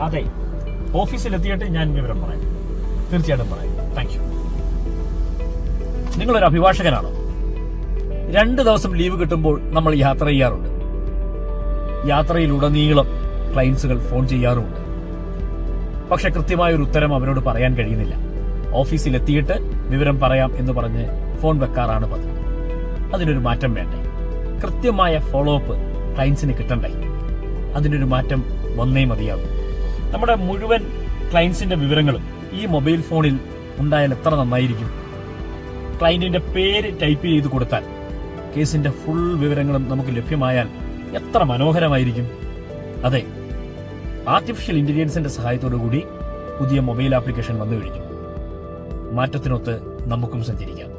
അതെ, ഓഫീസിലെത്തിയിട്ട് ഞാൻ വിവരം പറയാം, തീർച്ചയായിട്ടും പറയാം. Thank you. നിങ്ങളൊരു അഭിഭാഷകനാണോ? 2 ദിവസം ലീവ് കിട്ടുമ്പോൾ നമ്മൾ യാത്ര ചെയ്യാറുണ്ട്. യാത്രയിലുടനീളം ക്ലയൻസുകൾ ഫോൺ ചെയ്യാറുമുണ്ട്. പക്ഷെ കൃത്യമായൊരു ഉത്തരം അവരോട് പറയാൻ കഴിയുന്നില്ല. ഓഫീസിലെത്തിയിട്ട് വിവരം പറയാം എന്ന് പറഞ്ഞ് ഫോൺ വെക്കാറാണ് പതിവ്. അതിനൊരു മാറ്റം വേണ്ടേ? കൃത്യമായ ഫോളോ അപ്പ് ക്ലയൻസിന് കിട്ടണ്ടേ? അതിനൊരു മാറ്റം വന്നേ മതിയാകും. നമ്മുടെ മുഴുവൻ ക്ലയൻസിന്റെ വിവരങ്ങളും ഈ മൊബൈൽ ഫോണിൽ ഉണ്ടായാൽ എത്ര നന്നായിരിക്കും. ക്ലയന്റിന്റെ പേര് ടൈപ്പ് ചെയ്ത് കൊടുത്താൽ കേസിന്റെ ഫുൾ വിവരങ്ങളും നമുക്ക് ലഭ്യമായാൽ എത്ര മനോഹരമായിരിക്കും. അതെ, ആർട്ടിഫിഷ്യൽ ഇന്റലിജൻസിന്റെ സഹായത്തോടുകൂടി പുതിയ മൊബൈൽ ആപ്ലിക്കേഷൻ വന്നു കഴിഞ്ഞു. മാറ്റത്തിനൊത്ത് നമുക്കും സഞ്ചരിക്കാം.